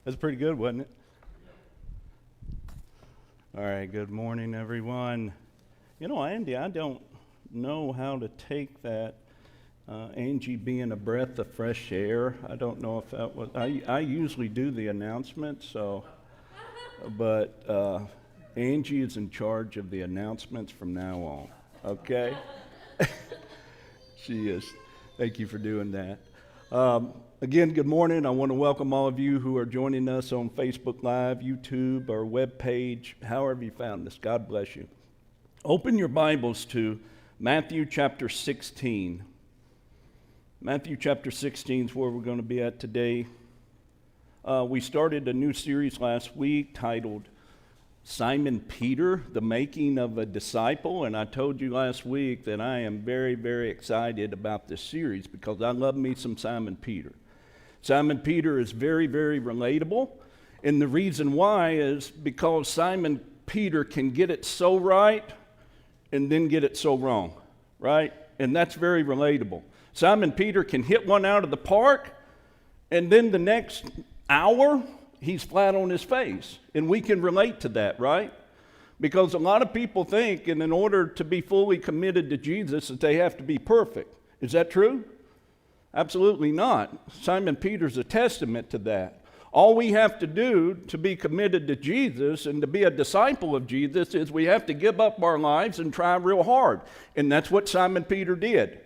That's pretty good, wasn't it? All right, good morning, everyone. You know, Andy, I don't know how to take that Angie being a breath of fresh air. I don't know if that was, I usually do the announcement, but Angie is in charge of the announcements from now on, okay? She is. Thank you for doing that. Again, good morning. I want to welcome all of you who are joining us on Facebook Live, YouTube, or webpage, however you found this. God bless you. Open your Bibles to Matthew chapter 16. Matthew chapter 16 is where we're going to be at today. We started a new series last week titled Simon Peter, the Making of a Disciple, and I told you last week that I am very, very excited about this series because I love me some Simon Peter. Simon Peter is very, very relatable, and the reason why is because Simon Peter can get it so right and then get it so wrong, right? And that's very relatable. Simon Peter can hit one out of the park, and then the next hour, he's flat on his face. And we can relate to that, right? Because a lot of people think, and in order to be fully committed to Jesus, that they have to be perfect. Is that true? Absolutely not. Simon Peter's a testament to that. All we have to do to be committed to Jesus and to be a disciple of Jesus is we have to give up our lives and try real hard. And that's what Simon Peter did.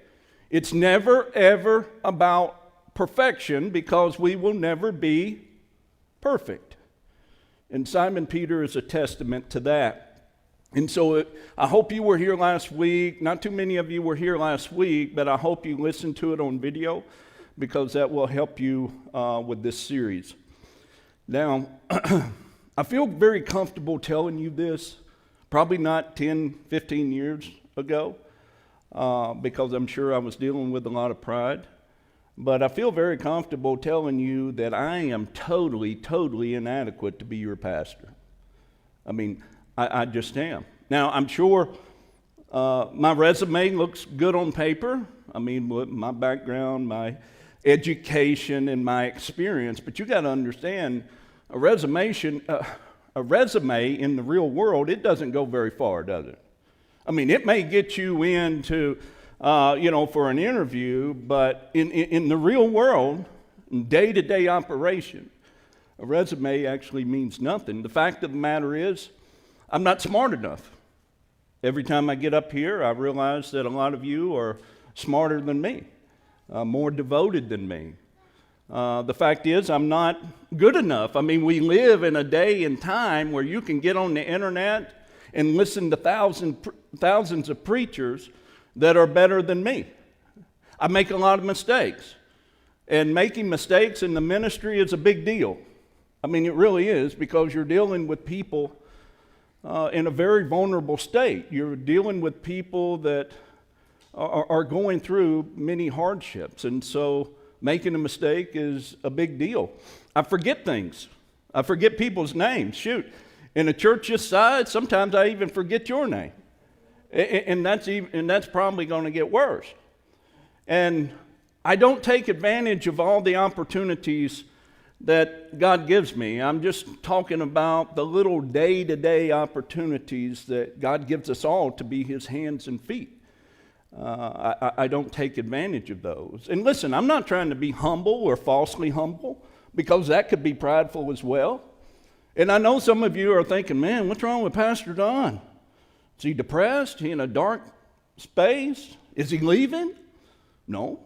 It's never, ever about perfection because we will never be perfect. And Simon Peter is a testament to that. And so I hope you were here last week. Not too many of you were here last week, but I hope you listened to it on video because that will help you with this series. Now, I feel very comfortable telling you this, probably not 10, 15 years ago, because I'm sure I was dealing with a lot of pride. But I feel very comfortable telling you that I am totally, totally inadequate to be your pastor. I mean, I just am. Now, I'm sure my resume looks good on paper. I mean, with my background, my education, and my experience. But you got to understand, a resume in the real world, it doesn't go very far, does it? I mean, it may get you into for an interview, but in the real world, in day-to-day operation, a resume actually means nothing. The fact of the matter is, I'm not smart enough. Every time I get up here, I realize that a lot of you are smarter than me, more devoted than me. The fact is, I'm not good enough. I mean, we live in a day and time where you can get on the internet and listen to thousands of preachers that are better than me. I make a lot of mistakes. And making mistakes in the ministry is a big deal. I mean, it really is, because you're dealing with people in a very vulnerable state. You're dealing with people that are going through many hardships. And so making a mistake is a big deal. I forget things. I forget people's names. Shoot, in a church this size, sometimes I even forget your name. And that's probably going to get worse. And I don't take advantage of all the opportunities that God gives me. I'm just talking about the little day-to-day opportunities that God gives us all to be His hands and feet. I don't take advantage of those. And listen, I'm not trying to be humble or falsely humble, because that could be prideful as well. And I know some of you are thinking, man, what's wrong with Pastor Don? Is he depressed? He in a dark space? Is he leaving? No.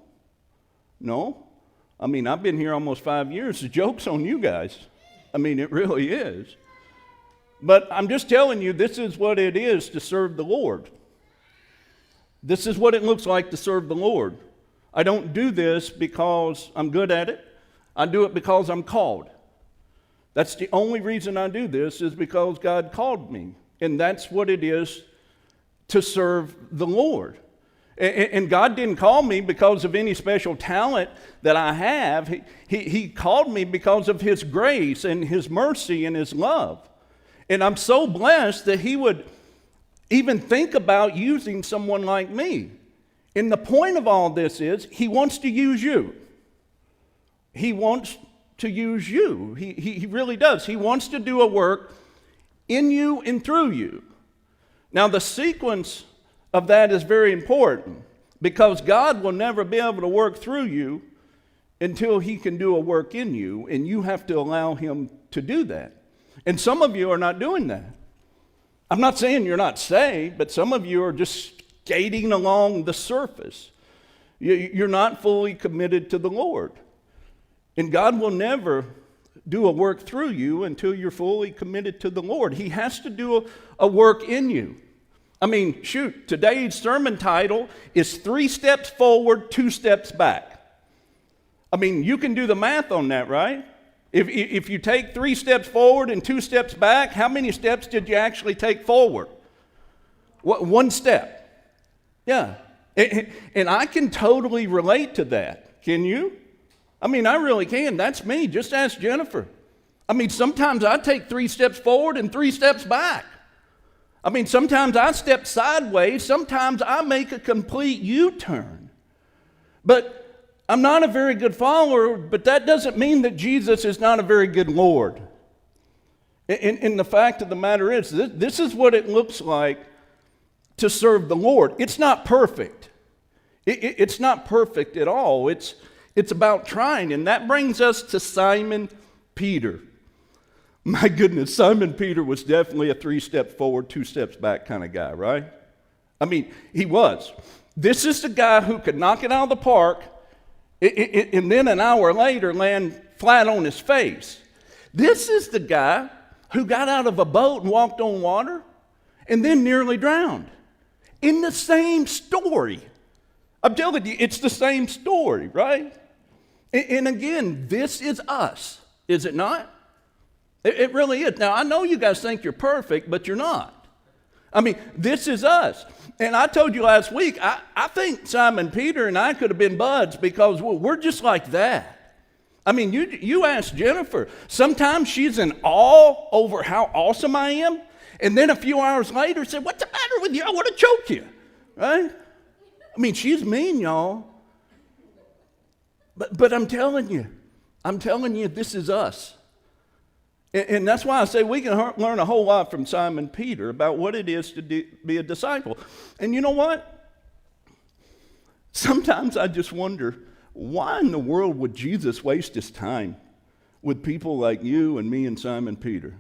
I mean, I've been here almost 5 years. The joke's on you guys. I mean, it really is. But I'm just telling you, this is what it is to serve the Lord. This is what it looks like to serve the Lord. I don't do this because I'm good at it. I do it because I'm called. That's the only reason I do this, is because God called me. And that's what it is to serve the Lord. And God didn't call me because of any special talent that I have. He called me because of His grace and His mercy and His love. And I'm so blessed that He would even think about using someone like me. And the point of all this is He wants to use you. He wants to use you. He really does. He wants to do a work in you and through you. Now, the sequence of that is very important because God will never be able to work through you until he can do a work in you, and you have to allow him to do that. And some of you are not doing that. I'm not saying you're not saved, but some of you are just skating along the surface. You're not fully committed to the Lord. And God will never do a work through you until you're fully committed to the Lord. He has to do a work in you. I mean, shoot, today's sermon title is 3 steps forward, 2 steps back. I mean, you can do the math on that, right? If you take 3 steps forward and 2 steps back, how many steps did you actually take forward? 1 step. Yeah. And I can totally relate to that. Can you? I mean, I really can. That's me. Just ask Jennifer. I mean, sometimes I take 3 steps forward and 3 steps back. I mean, sometimes I step sideways. Sometimes I make a complete U-turn. But I'm not a very good follower, but that doesn't mean that Jesus is not a very good Lord. And the fact of the matter is, this is what it looks like to serve the Lord. It's not perfect. It's not perfect at all. It's about trying. And that brings us to Simon Peter. My goodness, Simon Peter was definitely a 3 steps forward, 2 steps back kind of guy, right? I mean, he was. This is the guy who could knock it out of the park and then an hour later land flat on his face. This is the guy who got out of a boat and walked on water and then nearly drowned. In the same story. I'm telling you, it's the same story, right? And again, this is us, is it not? It really is. Now, I know you guys think you're perfect, but you're not. I mean, this is us. And I told you last week, I think Simon Peter and I could have been buds because we're just like that. I mean, you ask Jennifer. Sometimes she's in awe over how awesome I am. And then a few hours later said, "What's the matter with you? I want to choke you." Right? I mean, she's mean, y'all. But I'm telling you, this is us. And that's why I say we can learn a whole lot from Simon Peter about what it is to be a disciple. And you know what? Sometimes I just wonder, why in the world would Jesus waste his time with people like you and me and Simon Peter?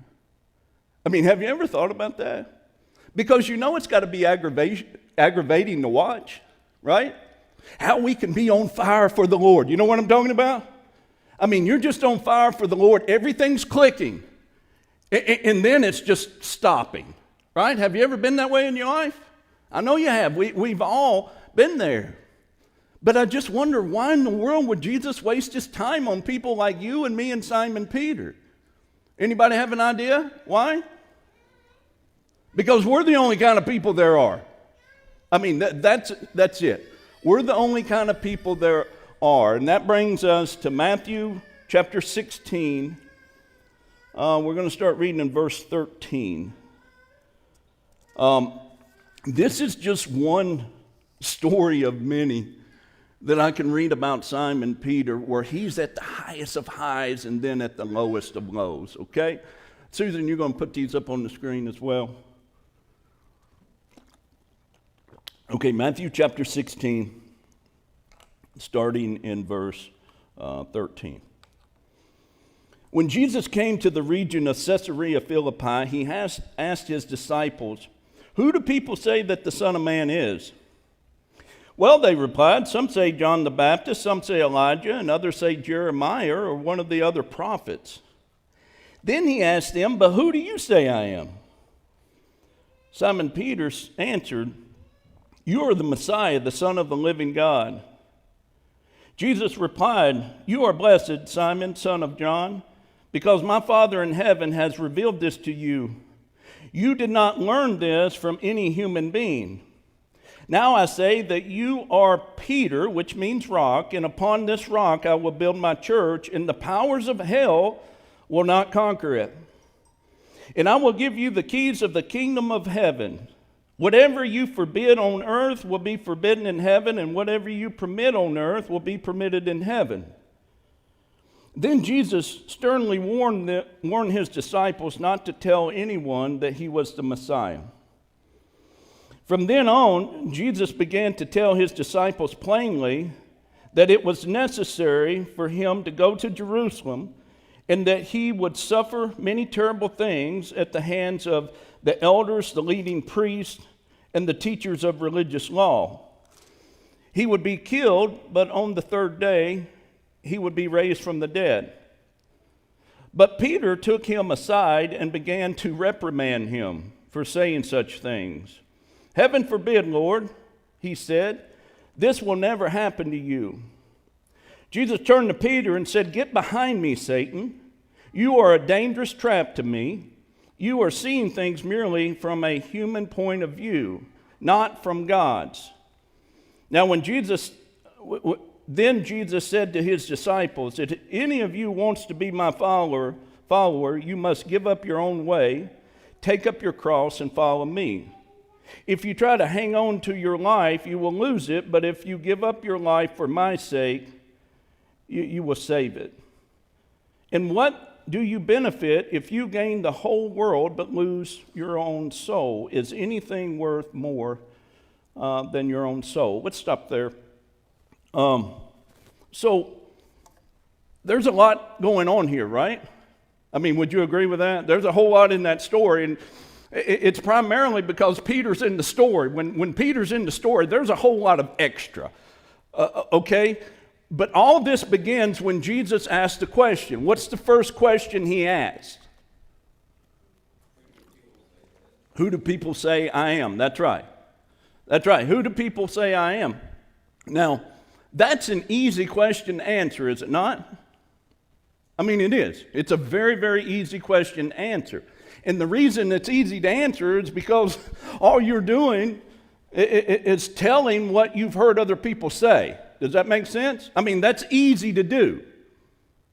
I mean, have you ever thought about that? Because you know it's got to be aggravating to watch, right? How we can be on fire for the Lord. You know what I'm talking about? I mean, you're just on fire for the Lord. Everything's clicking. And then it's just stopping, right? Have you ever been that way in your life? I know you have. We've all been there. But I just wonder, why in the world would Jesus waste his time on people like you and me and Simon Peter? Anybody have an idea? Why? Because we're the only kind of people there are. I mean, that's it. We're the only kind of people there are. And that brings us to Matthew chapter 16. We're going to start reading in verse 13. This is just one story of many that I can read about Simon Peter, where he's at the highest of highs and then at the lowest of lows, okay? Susan, you're going to put these up on the screen as well. Okay, Matthew chapter 16, starting in verse 13. When Jesus came to the region of Caesarea Philippi, he asked his disciples, "Who do people say that the Son of Man is?" "Well," they replied, "some say John the Baptist, some say Elijah, and others say Jeremiah or one of the other prophets." Then he asked them, "But who do you say I am?" Simon Peter answered, "You are the Messiah, the Son of the living God." Jesus replied, "You are blessed, Simon, son of John, because my Father in heaven has revealed this to you. You did not learn this from any human being. Now I say that you are Peter, which means rock, and upon this rock I will build my church, and the powers of hell will not conquer it. And I will give you the keys of the kingdom of heaven. Whatever you forbid on earth will be forbidden in heaven, and whatever you permit on earth will be permitted in heaven." Then Jesus sternly warned his disciples not to tell anyone that he was the Messiah. From then on, Jesus began to tell his disciples plainly that it was necessary for him to go to Jerusalem and that he would suffer many terrible things at the hands of the elders, the leading priests, and the teachers of religious law. He would be killed, but on the third day, he would be raised from the dead. But Peter took him aside and began to reprimand him for saying such things. "Heaven forbid, Lord," he said, "this will never happen to you." Jesus turned to Peter and said, "Get behind me, Satan. You are a dangerous trap to me. You are seeing things merely from a human point of view, not from God's." Now, then Jesus said to his disciples, "If any of you wants to be my follower, you must give up your own way, take up your cross, and follow me. If you try to hang on to your life, you will lose it, but if you give up your life for my sake, you will save it. And what do you benefit if you gain the whole world but lose your own soul? Is anything worth more than your own soul?" Let's stop there. So there's a lot going on here, right? I mean, would you agree with that? There's a whole lot in that story, and it's primarily because Peter's in the story. When Peter's in the story, there's a whole lot of extra, okay? But all this begins when Jesus asked the question. What's the first question he asked? Who do people say I am? That's right. That's right. Who do people say I am? Now, that's an easy question to answer, is it not? I mean, it is. It's a very, very easy question to answer. And the reason it's easy to answer is because all you're doing is telling what you've heard other people say. Does that make sense? I mean, that's easy to do.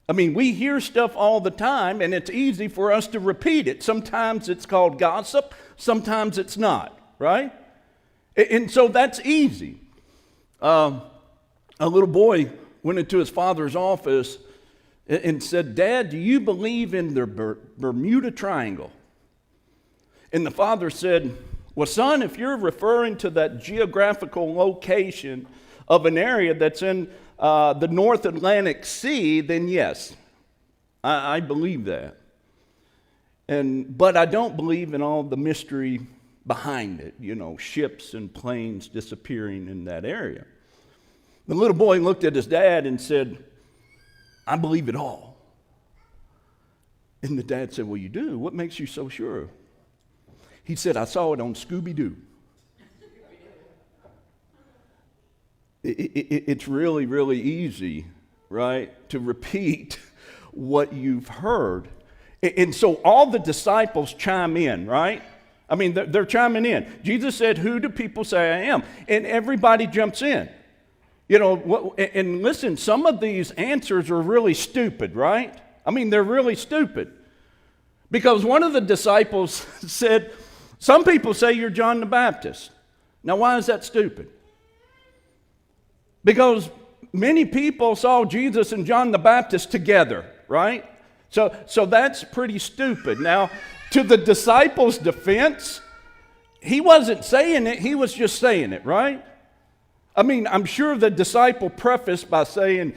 I mean, we hear stuff all the time, and it's easy for us to repeat it. Sometimes it's called gossip, sometimes it's not, right? And so that's easy. A little boy went into his father's office and said, "Dad, do you believe in the Bermuda Triangle?" And the father said, "Well, son, if you're referring to that geographical location of an area that's in the North Atlantic Sea, then yes, I believe that. But I don't believe in all the mystery behind it, ships and planes disappearing in that area." The little boy looked at his dad and said, "I believe it all." And the dad said, "Well, you do? What makes you so sure?" He said, "I saw it on Scooby-Doo." It's really, really easy, right, to repeat what you've heard. And so all the disciples chime in, right? I mean, they're chiming in. Jesus said, "Who do people say I am?" And everybody jumps in. And listen, some of these answers are really stupid, right? I mean, they're really stupid. Because one of the disciples said, "Some people say you're John the Baptist." Now, why is that stupid? Because many people saw Jesus and John the Baptist together, right? So that's pretty stupid. Now, to the disciples' defense, he wasn't saying it, he was just saying it, right? I mean, I'm sure the disciple prefaced by saying,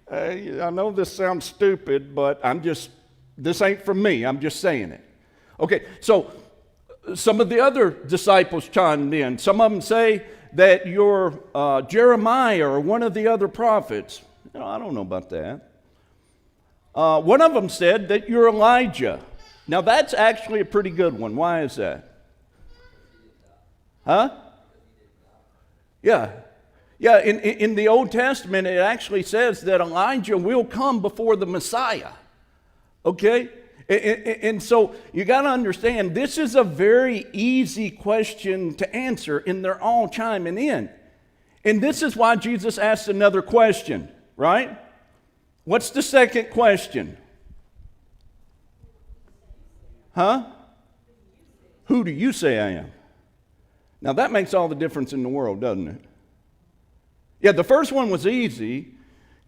"I know this sounds stupid, but this ain't from me, I'm just saying it." Okay, so some of the other disciples chimed in. Some of them say that you're Jeremiah or one of the other prophets. I don't know about that. One of them said that you're Elijah. Now, that's actually a pretty good one. Why is that? Huh? Yeah. Yeah, in the Old Testament, it actually says that Elijah will come before the Messiah. Okay? And so you got to understand, this is a very easy question to answer, and they're all chiming in. And this is why Jesus asked another question, right? What's the second question? Huh? Who do you say I am? Now that makes all the difference in the world, doesn't it? Yeah, the first one was easy.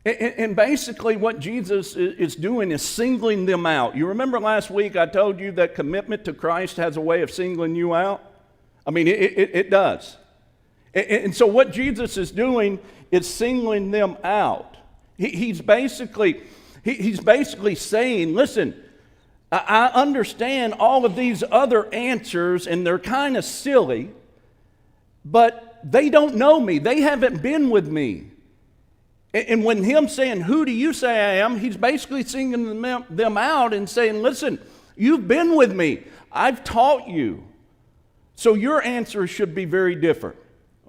And basically what Jesus is doing is singling them out. You remember last week I told you that commitment to Christ has a way of singling you out? I mean, it does. And so what Jesus is doing is singling them out. He's basically saying, listen, I understand all of these other answers, and they're kind of silly, but they don't know me. They haven't been with me. And when him saying, who do you say I am? He's basically singling them out and saying, listen, you've been with me. I've taught you. So your answer should be very different.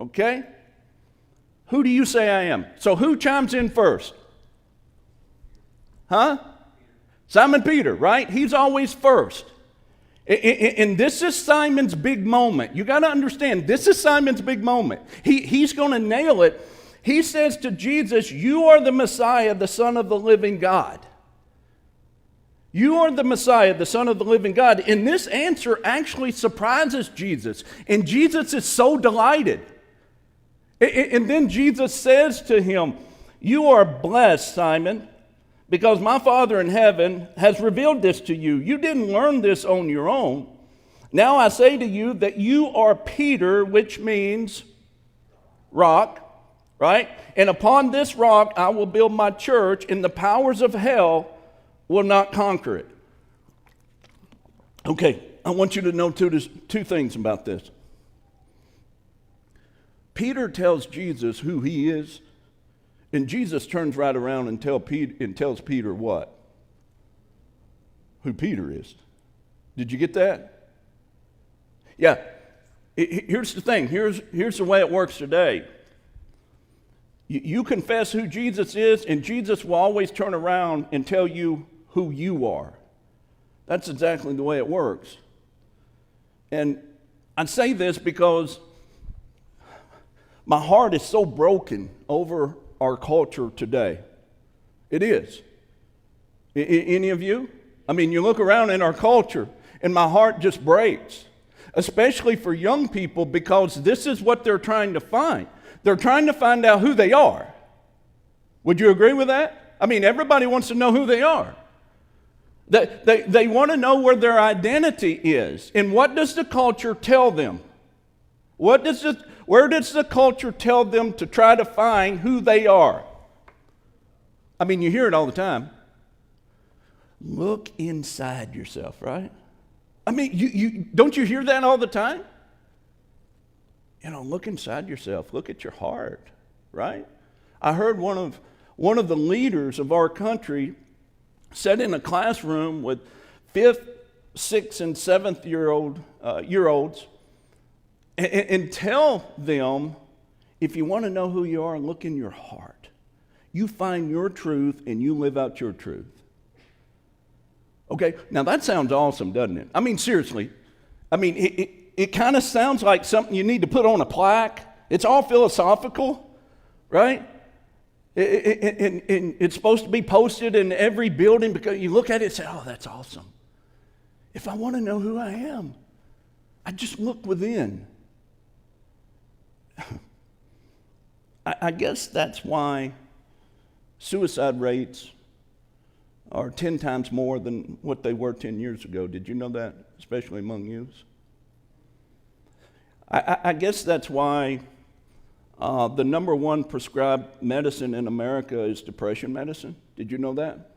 Okay? Who do you say I am? So who chimes in first? Huh? Simon Peter, right? He's always first. And this is Simon's big moment. You got to understand, this is Simon's big moment. He's going to nail it. He says to Jesus, you are the Messiah, the Son of the living God. You are the Messiah, the Son of the living God. And this answer actually surprises Jesus. And Jesus is so delighted. And then Jesus says to him, you are blessed, Simon, because my Father in heaven has revealed this to you. You didn't learn this on your own. Now I say to you that you are Peter, which means rock. Right? And upon this rock I will build my church, and the powers of hell will not conquer it. Okay, I want you to know two things about this. Peter tells Jesus who he is, and Jesus turns right around and tells Peter what? Who Peter is. Did you get that? Yeah. Here's the thing. Here's the way it works today. You confess who Jesus is, and Jesus will always turn around and tell you who you are. That's exactly the way it works. And I say this because my heart is so broken over our culture today. It is. Any of you? I mean, you look around in our culture, and my heart just breaks, especially for young people, because this is what they're trying to find. They're trying to find out who they are. Would you agree with that? I mean, everybody wants to know who they are. They want to know where their identity is. And what does the culture tell them? Where does the culture tell them to try to find who they are? I mean, you hear it all the time. Look inside yourself, right? I mean, don't you hear that all the time? You know, look inside yourself. Look at your heart, right? I heard one of the leaders of our country sit in a classroom with 5th, 6th, and 7th year olds and tell them, if you want to know who you are, look in your heart. You find your truth and you live out your truth. Okay, now that sounds awesome, doesn't it? I mean, seriously. I mean, it kind of sounds like something you need to put on a plaque. It's all philosophical, right? And it's supposed to be posted in every building, because you look at it and say, oh, that's awesome. If I want to know who I am, I just look within. I guess that's why suicide rates are 10 times more than what they were 10 years ago. Did you know that, especially among youths? I guess that's why the number one prescribed medicine in America is depression medicine. Did you know that?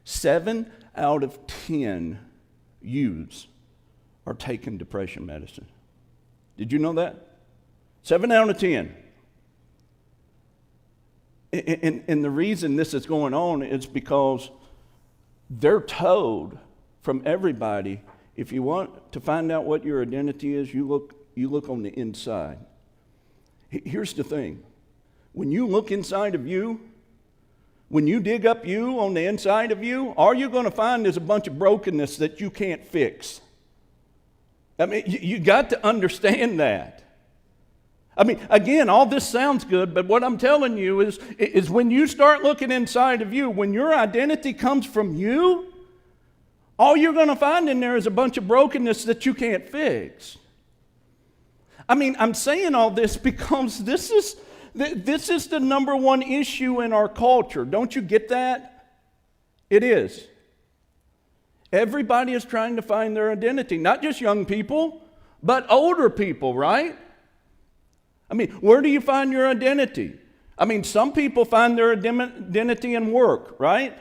7 out of 10 youths are taking depression medicine. Did you know that? 7 out of 10. And the reason this is going on is because they're told from everybody, if you want to find out what your identity is, you look on the inside. Here's the thing. When you look inside of you, when you dig up you on the inside of you, all you're going to find is a bunch of brokenness that you can't fix. I mean, you got to understand that. I mean, again, all this sounds good, but what I'm telling you is when you start looking inside of you, when your identity comes from you, all you're going to find in there is a bunch of brokenness that you can't fix. I mean, I'm saying all this because this This is the number one issue in our culture. Don't you get that? It is. Everybody is trying to find their identity, not just young people, but older people, right? I mean, where do you find your identity? I mean, some people find their identity in work, right?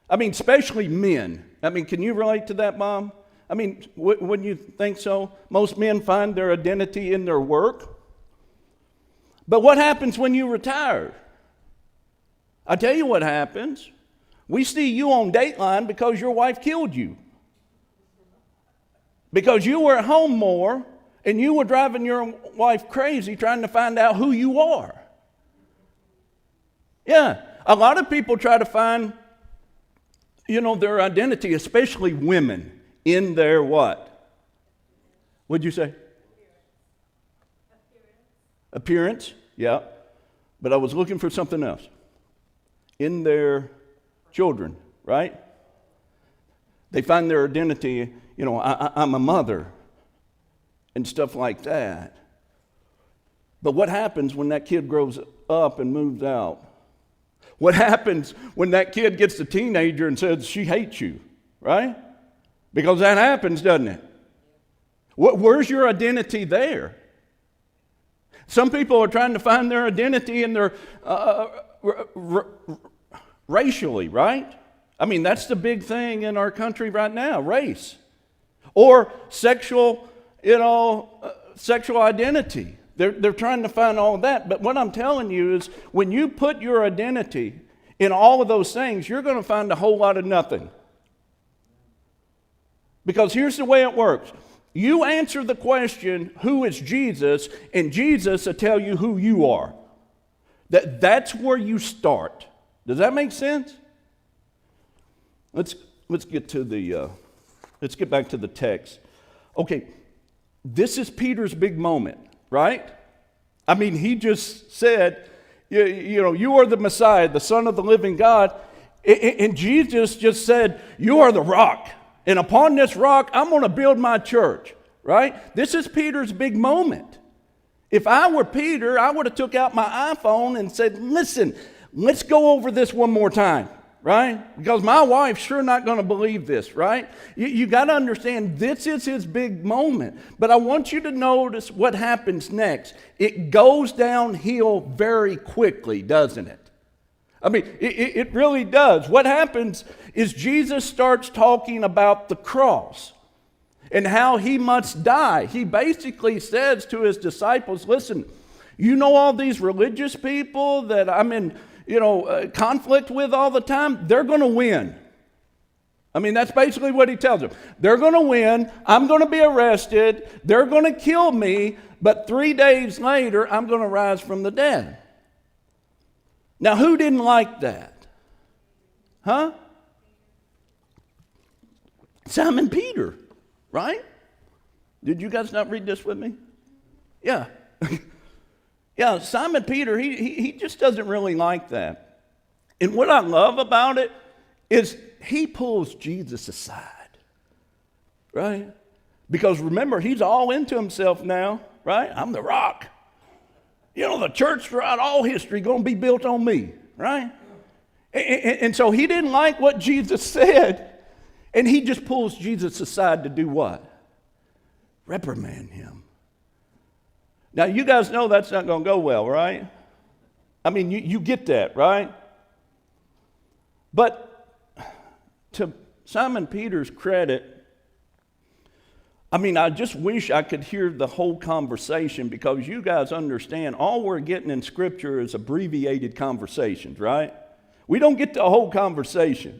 I mean, especially men. I mean, can you relate to that, Mom? I mean, wouldn't you think so? Most men find their identity in their work. But what happens when you retire? I tell you what happens. We see you on Dateline because your wife killed you. Because you were at home more and you were driving your wife crazy trying to find out who you are. Yeah, a lot of people try to find, their identity, especially women, in their what? What'd you say? Appearance, yeah. But I was looking for something else. In their children, right? They find their identity, I'm a mother and stuff like that. But what happens when that kid grows up and moves out? What happens when that kid gets a teenager and says she hates you, right? Because that happens, doesn't it? Where's your identity there? Some people are trying to find their identity in their racially, right? I mean, that's the big thing in our country right now, race. Or sexual identity. They're trying to find all of that. But what I'm telling you is when you put your identity in all of those things, you're going to find a whole lot of nothing. Because here's the way it works. You answer the question, who is Jesus? And Jesus will tell you who you are. That's where you start. Does that make sense? Let's get back to the text. Okay, this is Peter's big moment, right? I mean, he just said, you are the Messiah, the Son of the living God. And Jesus just said, you are the rock. And upon this rock, I'm going to build my church, right? This is Peter's big moment. If I were Peter, I would have took out my iPhone and said, listen, let's go over this one more time, right? Because my wife's sure not going to believe this, right? You got to understand, this is his big moment. But I want you to notice what happens next. It goes downhill very quickly, doesn't it? I mean, it really does. What happens is Jesus starts talking about the cross and how he must die. He basically says to his disciples, listen, you know all these religious people that I'm in conflict with all the time, they're going to win. I mean, that's basically what he tells them. They're going to win. I'm going to be arrested. They're going to kill me. But 3 days later, I'm going to rise from the dead. Now, who didn't like that? Huh? Simon Peter, right? Did you guys not read this with me? Yeah. Yeah, Simon Peter, he just doesn't really like that. And what I love about it is he pulls Jesus aside, right? Because remember, he's all into himself now, right? I'm the rock. The church throughout all history going to be built on me, right? And so he didn't like what Jesus said, and he just pulls Jesus aside to do what? Reprimand him. Now, you guys know that's not going to go well, right? I mean, you get that, right? But to Simon Peter's credit, I mean, I just wish I could hear the whole conversation because you guys understand all we're getting in Scripture is abbreviated conversations, right? We don't get the whole conversation.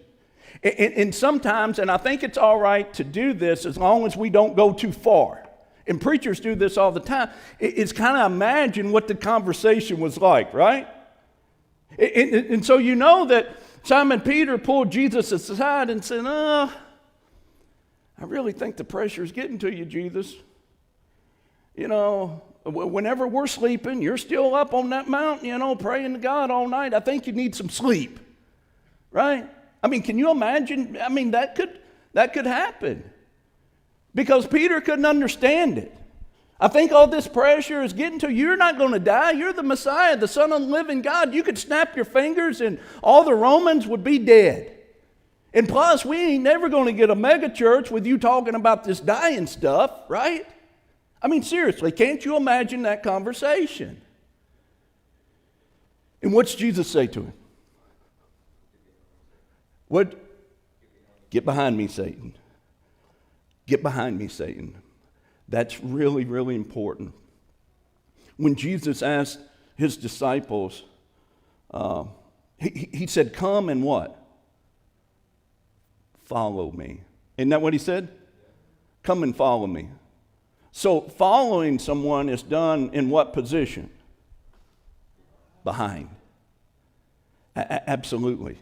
And sometimes, and I think it's all right to do this as long as we don't go too far. And preachers do this all the time. It's kind of imagine what the conversation was like, right? And so you know that Simon Peter pulled Jesus aside and said, I really think the pressure is getting to you, Jesus. Whenever we're sleeping, you're still up on that mountain, praying to God all night. I think you need some sleep, right? I mean, can you imagine? I mean, that could happen because Peter couldn't understand it. I think all this pressure is getting to you. You're not going to die. You're the Messiah, the Son of the living God. You could snap your fingers and all the Romans would be dead. And plus, we ain't never going to get a mega church with you talking about this dying stuff, right? I mean, seriously, can't you imagine that conversation? And what's Jesus say to him? What? Get behind me, Satan. Get behind me, Satan. That's really, really important. When Jesus asked his disciples, he said, come and what? Follow me. Isn't that what he said? Come and follow me. So following someone is done in what position? Behind. Absolutely.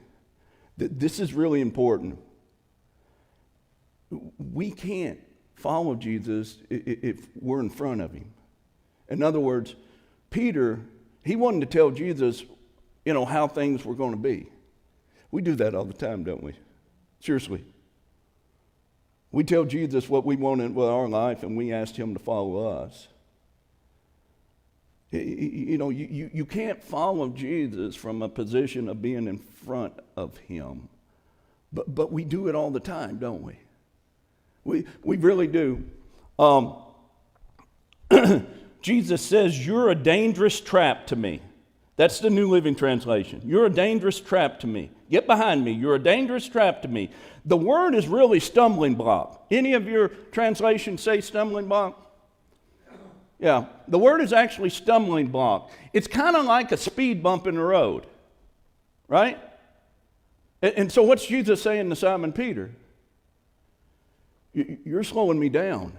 This is really important. We can't follow Jesus if we're in front of him. In other words, Peter, he wanted to tell Jesus, how things were going to be. We do that all the time, don't we? Seriously. We tell Jesus what we wanted with our life, and we asked him to follow us. You can't follow Jesus from a position of being in front of him. But we do it all the time, don't we? We really do. Jesus says, you're a dangerous trap to me. That's the New Living Translation. You're a dangerous trap to me. Get behind me. You're a dangerous trap to me. The word is really stumbling block. Any of your translations say stumbling block? Yeah, the word is actually stumbling block. It's kind of like a speed bump in the road, right? And so what's Jesus saying to Simon Peter? You're slowing me down.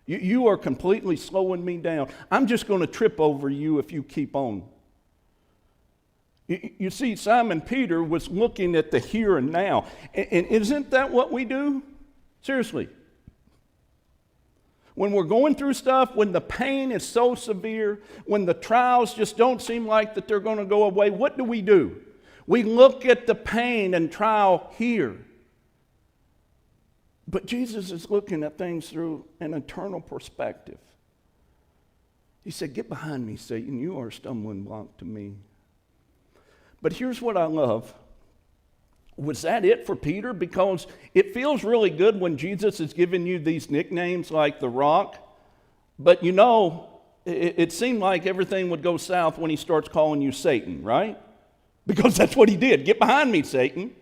You are completely slowing me down. I'm just going to trip over you if you keep on. You see, Simon Peter was looking at the here and now. And isn't that what we do? Seriously. When we're going through stuff, when the pain is so severe, when the trials just don't seem like that they're going to go away, what do? We look at the pain and trial here. But Jesus is looking at things through an eternal perspective. He said, get behind me, Satan. You are a stumbling block to me. But here's what I love. Was that it for Peter? Because it feels really good when Jesus is giving you these nicknames like the Rock. But it seemed like everything would go south when he starts calling you Satan, right? Because that's what he did. Get behind me, Satan.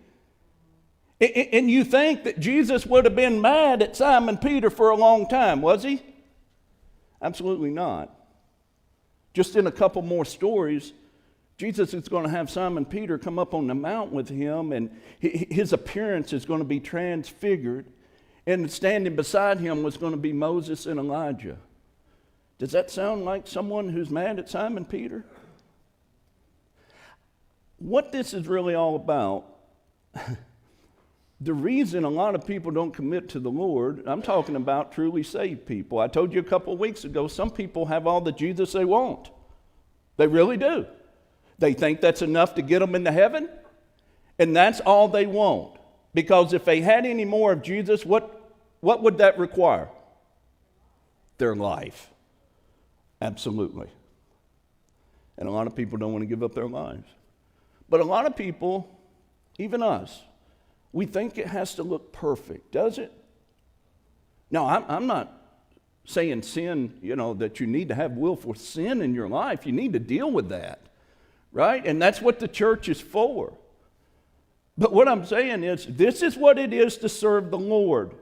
And you think that Jesus would have been mad at Simon Peter for a long time, was he? Absolutely not. Just in a couple more stories, Jesus is going to have Simon Peter come up on the mount with him, and his appearance is going to be transfigured, and standing beside him was going to be Moses and Elijah. Does that sound like someone who's mad at Simon Peter? What this is really all about, the reason a lot of people don't commit to the Lord, I'm talking about truly saved people. I told you a couple of weeks ago, some people have all the Jesus they want. They really do. They think that's enough to get them into heaven, and that's all they want. Because if they had any more of Jesus, what would that require? Their life. Absolutely. And a lot of people don't want to give up their lives. But a lot of people, even us, we think it has to look perfect, does it? No, I'm not saying sin, that you need to have willful sin in your life. You need to deal with that, right? And that's what the church is for. But what I'm saying is, this is what it is to serve the Lord.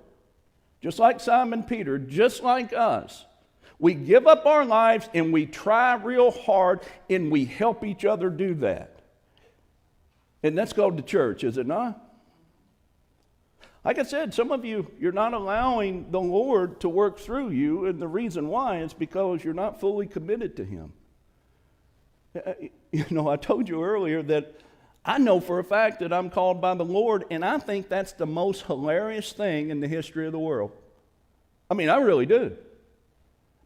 Just like Simon Peter, just like us. We give up our lives and we try real hard and we help each other do that. And that's called the church, is it not? Like I said, some of you, you're not allowing the Lord to work through you, and the reason why is because you're not fully committed to Him. I told you earlier that I know for a fact that I'm called by the Lord, and I think that's the most hilarious thing in the history of the world. I really do.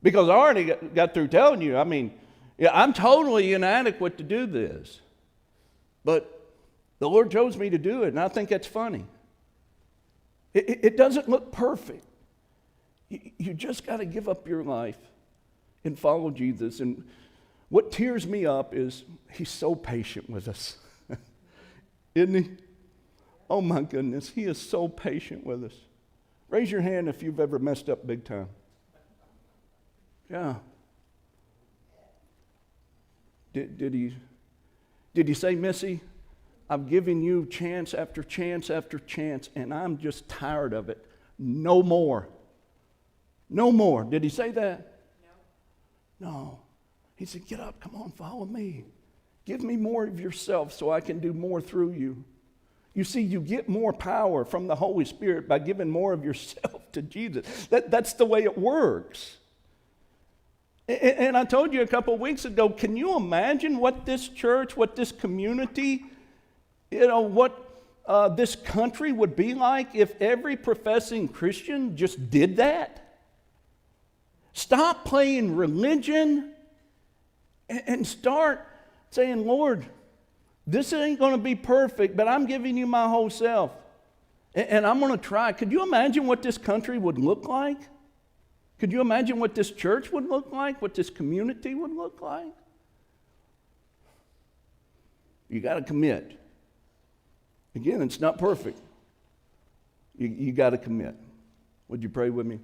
Because I already got through telling you, I'm totally inadequate to do this. But the Lord chose me to do it, and I think that's funny. It doesn't look perfect. You just got to give up your life and follow Jesus. And what tears me up is he's so patient with us. Isn't he? Oh my goodness, he is so patient with us. Raise your hand if you've ever messed up big time. Yeah. Did he say, Missy, I've given you chance after chance after chance, and I'm just tired of it. No more. No more. Did he say that? No. He said, get up, come on, follow me. Give me more of yourself so I can do more through you. You see, you get more power from the Holy Spirit by giving more of yourself to Jesus. That's the way it works. And I told you a couple of weeks ago, can you imagine what this church, what this community, what this country would be like if every professing Christian just did that? Stop playing religion and start saying, Lord, this ain't going to be perfect, but I'm giving you my whole self. And I'm going to try. Could you imagine what this country would look like? Could you imagine what this church would look like? What this community would look like? You got to commit. Again, it's not perfect. You got to commit. Would you pray with me?